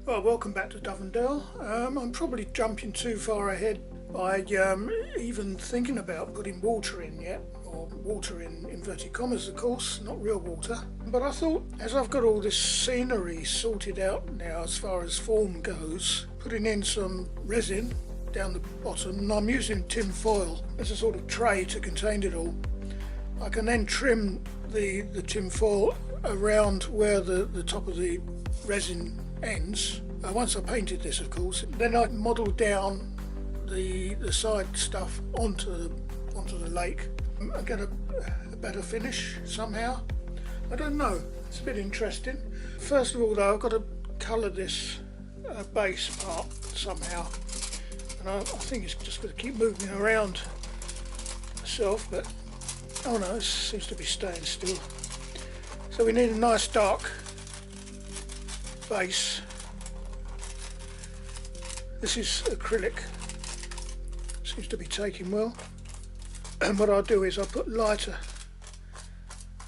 Well, welcome back to Dovendale. I'm probably jumping too far ahead by even thinking about putting water in yet, or water in inverted commas of course, not real water. But I thought, as I've got all this scenery sorted out now as far as form goes, putting in some resin down the bottom, and I'm using tin foil as a sort of tray to contain it all. I can then trim the tin foil around where the top of the resin ends. Once I painted this, of course, then I modelled down the side stuff onto the lake and get a better finish somehow. I don't know, it's a bit interesting. First of all though, I've got to colour this base part somehow, and I think it's just going to keep moving around myself, but oh no, it seems to be staying still. So we need a nice dark base. This is acrylic, seems to be taking well, and what I'll do is I'll put lighter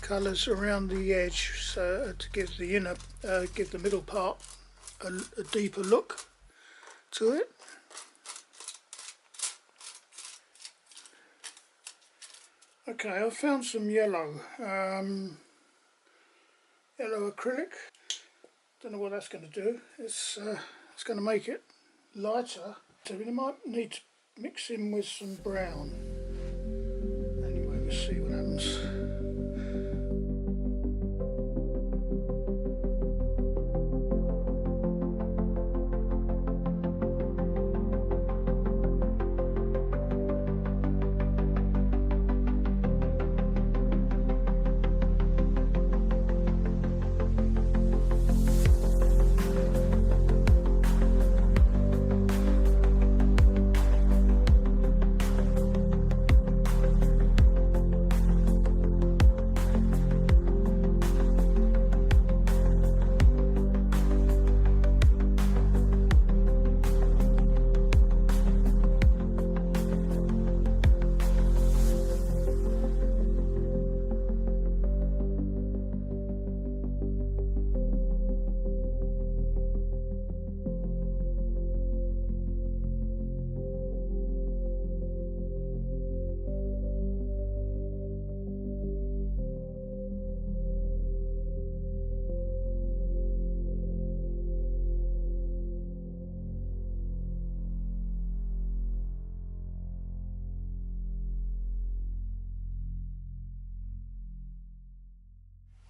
colours around the edge so to give the middle part a deeper look to it. Okay, I've found some yellow acrylic. Don't know what that's going to do. It's going to make it lighter, so we might need to mix in with some brown. Anyway, we'll see what happens.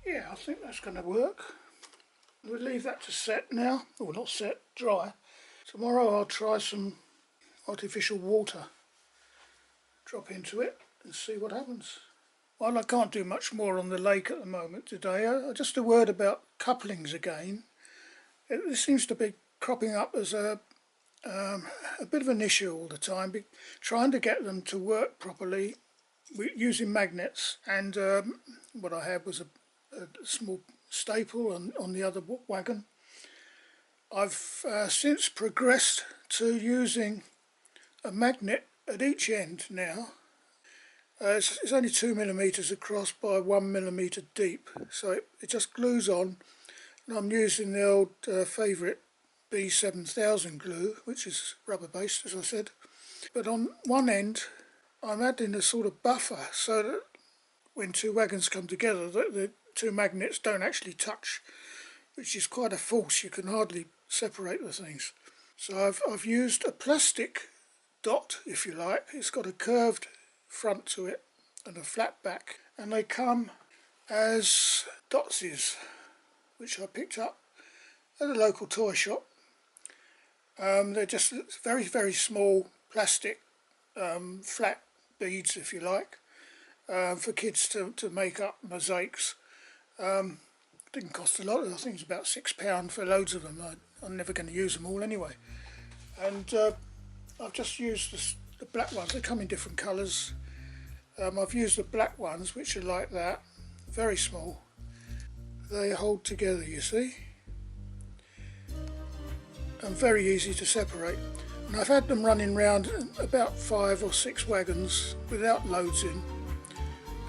Yeah, I think that's going to work. We'll leave that to set now, or not set, dry. Tomorrow I'll try some artificial water, drop into it and see what happens. While I can't do much more on the lake at the moment today, just a word about couplings again. This seems to be cropping up as a bit of an issue all the time, trying to get them to work properly using magnets, and what I had was a small staple on the other wagon. I've since progressed to using a magnet at each end now. It's only 2mm across by 1mm deep, so it just glues on, and I'm using the old favourite B7000 glue, which is rubber based as I said, but on one end I'm adding a sort of buffer so that when two wagons come together the two magnets don't actually touch, which is quite a force. You can hardly separate the things. So I've used a plastic dot, if you like. It's got a curved front to it and a flat back, and they come as dotses, which I picked up at a local toy shop. They're just very, very small plastic flat beads, if you like, for kids to make up mosaics. Didn't cost a lot. I think it's about £6 for loads of them. I'm never going to use them all anyway. And I've just used the black ones. They come in different colours. I've used the black ones, which are like that, very small. They hold together, you see, and very easy to separate. And I've had them running round about 5 or 6 wagons without loads in,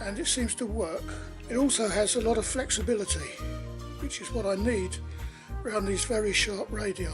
and it seems to work. It also has a lot of flexibility, which is what I need around these very sharp radii.